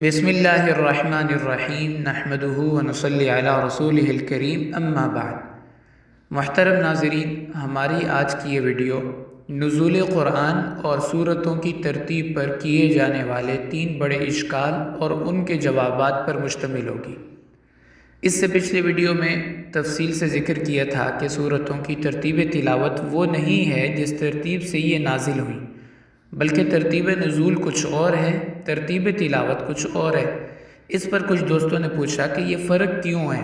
بسم اللہ الرحمن الرحیم نحمدہ ونصلی علی رسولہ الکریم اما بعد۔ محترم ناظرین، ہماری آج کی یہ ویڈیو نزول قرآن اور سورتوں کی ترتیب پر کیے جانے والے 3 بڑے اشکال اور ان کے جوابات پر مشتمل ہوگی۔ اس سے پچھلے ویڈیو میں تفصیل سے ذکر کیا تھا کہ سورتوں کی ترتیب تلاوت وہ نہیں ہے جس ترتیب سے یہ نازل ہوئیں، بلکہ ترتیب نزول کچھ اور ہے، ترتیب تلاوت کچھ اور ہے۔ اس پر کچھ دوستوں نے پوچھا کہ یہ فرق کیوں ہے،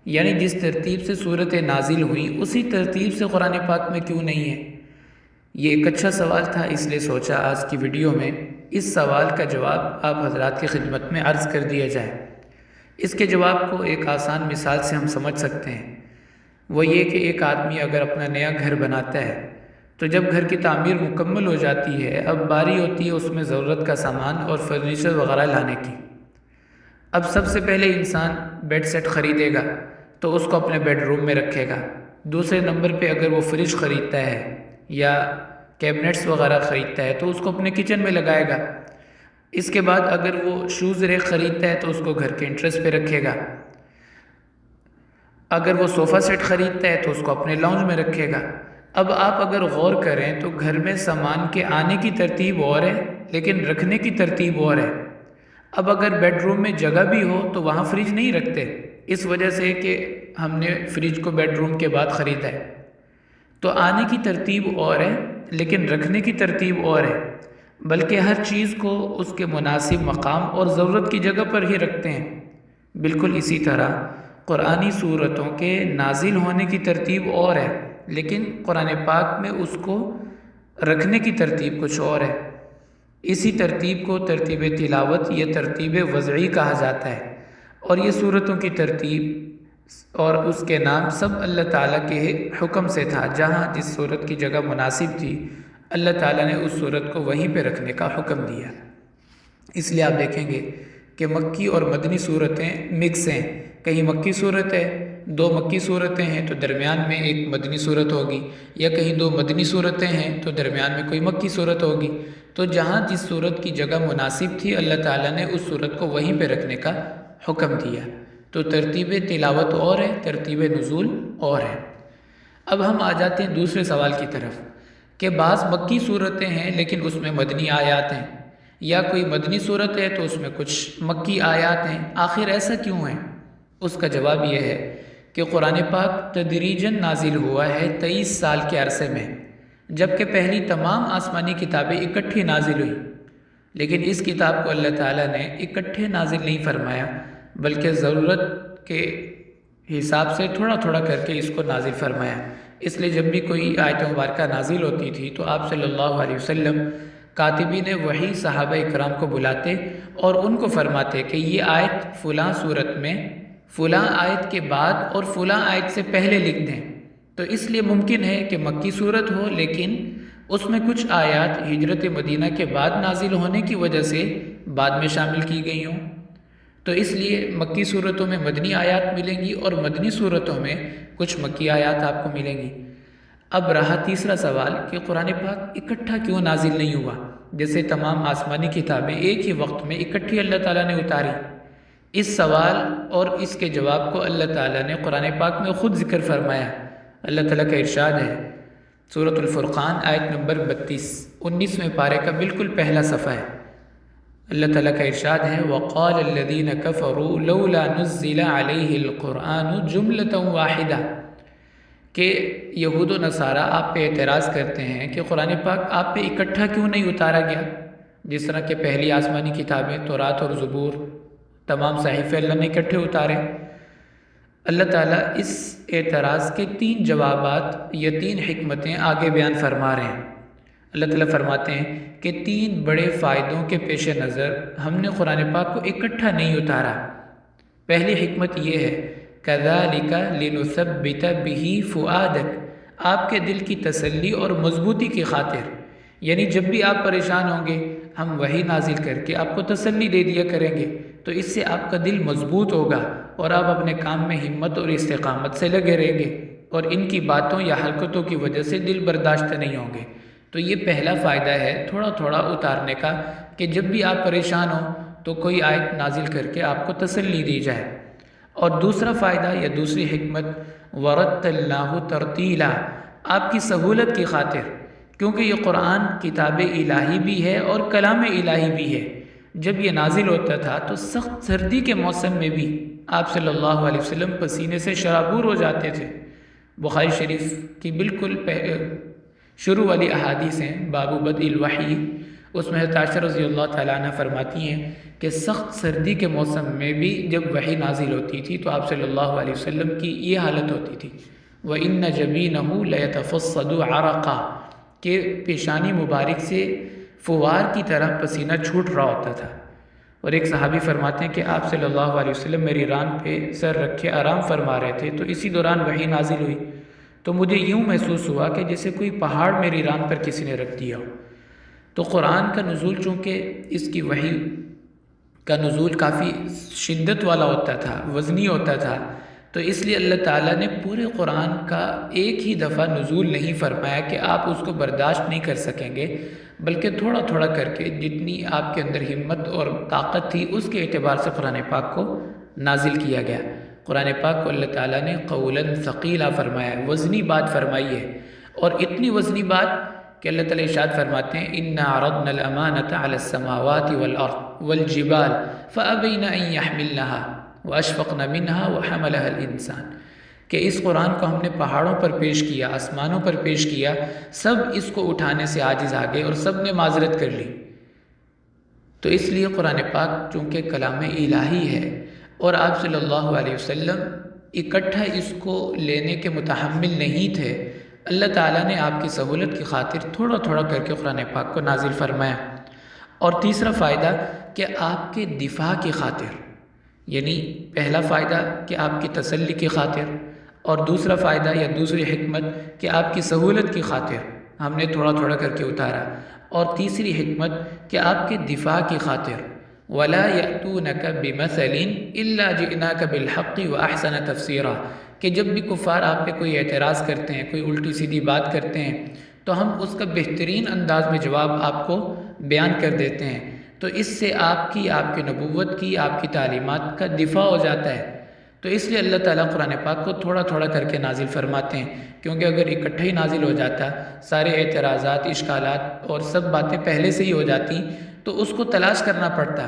یعنی جس ترتیب سے صورتیں نازل ہوئیں اسی ترتیب سے قرآن پاک میں کیوں نہیں ہے۔ یہ ایک اچھا سوال تھا، اس لیے سوچا آج کی ویڈیو میں اس سوال کا جواب آپ حضرات کی خدمت میں عرض کر دیا جائے۔ اس کے جواب کو ایک آسان مثال سے ہم سمجھ سکتے ہیں، وہ یہ کہ ایک آدمی اگر اپنا نیا گھر بناتا ہے تو جب گھر کی تعمیر مکمل ہو جاتی ہے، اب باری ہوتی ہے اس میں ضرورت کا سامان اور فرنیچر وغیرہ لانے کی۔ اب سب سے پہلے انسان بیڈ سیٹ خریدے گا تو اس کو اپنے بیڈ روم میں رکھے گا۔ دوسرے نمبر پہ اگر وہ فریج خریدتا ہے یا کیبنٹس وغیرہ خریدتا ہے تو اس کو اپنے کچن میں لگائے گا۔ اس کے بعد اگر وہ شوز ریک خریدتا ہے تو اس کو گھر کے انٹرس پہ رکھے گا۔ اگر وہ صوفہ سیٹ خریدتا ہے تو اس کو اپنے لاؤنج میں رکھے گا۔ اب آپ اگر غور کریں تو گھر میں سامان کے آنے کی ترتیب اور ہے لیکن رکھنے کی ترتیب اور ہے۔ اب اگر بیڈ روم میں جگہ بھی ہو تو وہاں فریج نہیں رکھتے، اس وجہ سے کہ ہم نے فریج کو بیڈ روم کے بعد خریدا ہے۔ تو آنے کی ترتیب اور ہے لیکن رکھنے کی ترتیب اور ہے، بلکہ ہر چیز کو اس کے مناسب مقام اور ضرورت کی جگہ پر ہی رکھتے ہیں۔ بالکل اسی طرح قرآنی سورتوں کے نازل ہونے کی ترتیب اور ہے، لیکن قرآن پاک میں اس کو رکھنے کی ترتیب کچھ اور ہے۔ اسی ترتیب کو ترتیب تلاوت یا ترتیب وضعی کہا جاتا ہے، اور یہ سورتوں کی ترتیب اور اس کے نام سب اللہ تعالیٰ کے حکم سے تھا۔ جہاں جس صورت کی جگہ مناسب تھی، اللہ تعالیٰ نے اس صورت کو وہیں پہ رکھنے کا حکم دیا۔ اس لیے آپ دیکھیں گے کہ مکی اور مدنی صورتیں مکس ہیں، کہیں مکی صورت ہے، 2 مکی صورتیں ہیں تو درمیان میں ایک مدنی صورت ہوگی، یا کہیں 2 مدنی صورتیں ہیں تو درمیان میں کوئی مکی صورت ہوگی۔ تو جہاں جس صورت کی جگہ مناسب تھی، اللہ تعالیٰ نے اس صورت کو وہیں پہ رکھنے کا حکم دیا۔ تو ترتیب تلاوت اور ہے، ترتیب نزول اور ہے۔ اب ہم آ جاتے ہیں دوسرے سوال کی طرف کہ بعض مکی صورتیں ہیں لیکن اس میں مدنی آیات ہیں، یا کوئی مدنی صورت ہے تو اس میں کچھ مکی آیات ہیں، آخر ایسا کیوں ہے؟ اس کا جواب یہ ہے کہ قرآن پاک تدریجاً نازل ہوا ہے 23 سال کے عرصے میں، جبکہ پہلی تمام آسمانی کتابیں اکٹھی نازل ہوئی، لیکن اس کتاب کو اللہ تعالیٰ نے اکٹھے نازل نہیں فرمایا، بلکہ ضرورت کے حساب سے تھوڑا تھوڑا کر کے اس کو نازل فرمایا۔ اس لیے جب بھی کوئی آیت مبارکہ نازل ہوتی تھی تو آپ صلی اللہ علیہ وسلم کاتبین وحی صحابہ اکرام کو بلاتے اور ان کو فرماتے کہ یہ آیت فلاں صورت میں فلاں آیت کے بعد اور فلاں آیت سے پہلے لکھ دیں۔ تو اس لیے ممکن ہے کہ مکی صورت ہو لیکن اس میں کچھ آیات ہجرت مدینہ کے بعد نازل ہونے کی وجہ سے بعد میں شامل کی گئی ہوں۔ تو اس لیے مکی صورتوں میں مدنی آیات ملیں گی اور مدنی صورتوں میں کچھ مکی آیات آپ کو ملیں گی۔ اب رہا تیسرا سوال کہ قرآن پاک اکٹھا کیوں نازل نہیں ہوا، جیسے تمام آسمانی کتابیں ایک ہی وقت میں اکٹھی اللہ تعالیٰ نے اتاری۔ اس سوال اور اس کے جواب کو اللہ تعالیٰ نے قرآن پاک میں خود ذکر فرمایا۔ اللہ تعالیٰ کا ارشاد ہے، سورۃ الفرقان آیت نمبر 32، 19ویں پارے کا بالکل پہلا صفحہ ہے۔ اللہ تعالیٰ کا ارشاد ہے، وَقَالَ الَّذِينَ كَفَرُوا لَوْلَا نُزِّلَ عَلَيْهِ الْقُرْآنُ جُمْلَةً وَاحِدَةً کہ یہود و نصارہ آپ پہ اعتراض کرتے ہیں کہ قرآن پاک آپ پہ اکٹھا کیوں نہیں اتارا گیا، جس طرح کہ پہلی آسمانی کتابیں تورات اور زبور تمام صحیفے اللہ نے اکٹھے اتارے۔ اللہ تعالیٰ اس اعتراض کے 3 جوابات یا 3 حکمتیں آگے بیان فرما رہے ہیں۔ اللہ تعالیٰ فرماتے ہیں کہ 3 بڑے فائدوں کے پیش نظر ہم نے قرآن پاک کو اکٹھا نہیں اتارا۔ پہلی حکمت یہ ہے، كَذَلِكَ لِنُثَبِّتَ بِهِ فُؤَادَكَ آپ کے دل کی تسلی اور مضبوطی کی خاطر، یعنی جب بھی آپ پریشان ہوں گے ہم وحی نازل کر کے آپ کو تسلی دے دیا کریں گے، تو اس سے آپ کا دل مضبوط ہوگا اور آپ اپنے کام میں ہمت اور استقامت سے لگے رہیں گے، اور ان کی باتوں یا حرکتوں کی وجہ سے دل برداشت نہیں ہوں گے۔ تو یہ پہلا فائدہ ہے تھوڑا تھوڑا اتارنے کا، کہ جب بھی آپ پریشان ہوں تو کوئی آیت نازل کر کے آپ کو تسلی دی جائے۔ اور دوسرا فائدہ یا دوسری حکمت وَرَتَّلْنَاهُ تَرْتِيلًا، آپ کی سہولت کی خاطر، کیونکہ یہ قرآن کتاب الہی بھی ہے اور کلام الہی بھی ہے۔ جب یہ نازل ہوتا تھا تو سخت سردی کے موسم میں بھی آپ صلی اللہ علیہ وسلم پسینے سے شرابور ہو جاتے تھے۔ بخاری شریف کی بالکل شروع والی احادیث ہیں، باب بدء الوحی، اس میں حضرت عائشہ رضی اللہ تعالیٰ عنہ فرماتی ہیں کہ سخت سردی کے موسم میں بھی جب وحی نازل ہوتی تھی تو آپ صلی اللہ علیہ وسلم کی یہ حالت ہوتی تھی، وَإِنَّ جَبِينَهُ لَيَتَفَصَّدُ عَرَقًا، کہ پیشانی مبارک سے فوار کی طرح پسینہ چھوٹ رہا ہوتا تھا۔ اور ایک صحابی فرماتے ہیں کہ آپ صلی اللہ علیہ وسلم میری ران پہ سر رکھے آرام فرما رہے تھے، تو اسی دوران وحی نازل ہوئی تو مجھے یوں محسوس ہوا کہ جیسے کوئی پہاڑ میری ران پر کسی نے رکھ دیا ہو۔ تو قرآن کا نزول چونکہ اس کی وحی کا نزول کافی شدت والا ہوتا تھا، وزنی ہوتا تھا، تو اس لیے اللہ تعالیٰ نے پورے قرآن کا ایک ہی دفعہ نزول نہیں فرمایا کہ آپ اس کو برداشت نہیں کر سکیں گے، بلکہ تھوڑا تھوڑا کر کے جتنی آپ کے اندر ہمت اور طاقت تھی اس کے اعتبار سے قرآن پاک کو نازل کیا گیا۔ قرآن پاک کو اللہ تعالیٰ نے قولاً ثقیلا فرمایا ہے، وزنی بات فرمائی ہے، اور اتنی وزنی بات کہ اللہ تعالیٰ ارشاد فرماتے ہیں اِنَّا عَرَضْنَا الْأَمَانَةَ عَلَى السَّمَاوَاتِ وَالْأَرْضِ وَالْجِبَالِ فَأَبَيْنَ أَن يَحْمِلْنَهَا وَأَشْفَقْنَ مِنْهَا وَحَمَلَهَا الْإِنسَانُ، کہ اس قرآن کو ہم نے پہاڑوں پر پیش کیا، آسمانوں پر پیش کیا، سب اس کو اٹھانے سے عاجز آ گئے اور سب نے معذرت کر لی۔ تو اس لیے قرآن پاک چونکہ کلام الہی ہے اور آپ صلی اللہ علیہ وسلم اکٹھا اس کو لینے کے متحمل نہیں تھے، اللہ تعالیٰ نے آپ کی سہولت کی خاطر تھوڑا تھوڑا کر کے قرآن پاک کو نازل فرمایا۔ اور تیسرا فائدہ کہ آپ کے دفاع کی خاطر، یعنی پہلا فائدہ کہ آپ کی تسلی کی خاطر، اور دوسرا فائدہ یا دوسری حکمت کہ آپ کی سہولت کی خاطر ہم نے تھوڑا تھوڑا کر کے اتارا، اور تیسری حکمت کہ آپ کے دفاع کی خاطر وَلَا يَأْتُونَكَ بِمَثَلٍ إِلَّا جِئْنَاكَ بِالْحَقِّ وَأَحْسَنَ تَفْسِيرًا، کہ جب بھی کفار آپ پہ کوئی اعتراض کرتے ہیں، کوئی الٹی سیدھی بات کرتے ہیں، تو ہم اس کا بہترین انداز میں جواب آپ کو بیان کر دیتے ہیں، تو اس سے آپ کی نبوت کی، آپ کی تعلیمات کا دفاع ہو جاتا ہے۔ تو اس لیے اللہ تعالیٰ قرآن پاک کو تھوڑا تھوڑا کر کے نازل فرماتے ہیں، کیونکہ اگر اکٹھا ہی نازل ہو جاتا، سارے اعتراضات، اشکالات اور سب باتیں پہلے سے ہی ہو جاتی تو اس کو تلاش کرنا پڑتا۔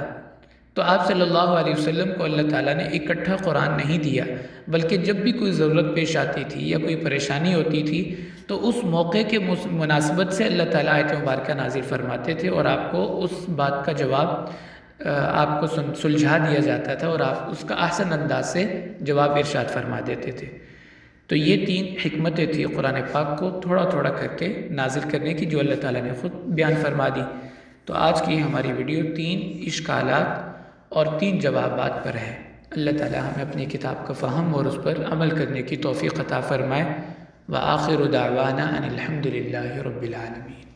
تو آپ صلی اللہ علیہ وسلم کو اللہ تعالیٰ نے اکٹھا قرآن نہیں دیا، بلکہ جب بھی کوئی ضرورت پیش آتی تھی یا کوئی پریشانی ہوتی تھی تو اس موقع کے مناسبت سے اللہ تعالیٰ آیت مبارکہ نازل فرماتے تھے، اور آپ کو اس بات کا جواب آپ کو سلجھا دیا جاتا تھا، اور آپ اس کا احسن انداز سے جواب ارشاد فرما دیتے تھے۔ تو یہ تین حکمتیں تھیں قرآن پاک کو تھوڑا تھوڑا کر کے نازل کرنے کی، جو اللہ تعالیٰ نے خود بیان فرما دی۔ تو آج کی ہماری ویڈیو 3 اشکالات اور 3 جوابات پر ہے۔ اللہ تعالیٰ ہمیں اپنی کتاب کا فہم اور اس پر عمل کرنے کی توفیق عطا فرمائے۔ وآخر دعوانا ان الحمد للہ رب العالمین۔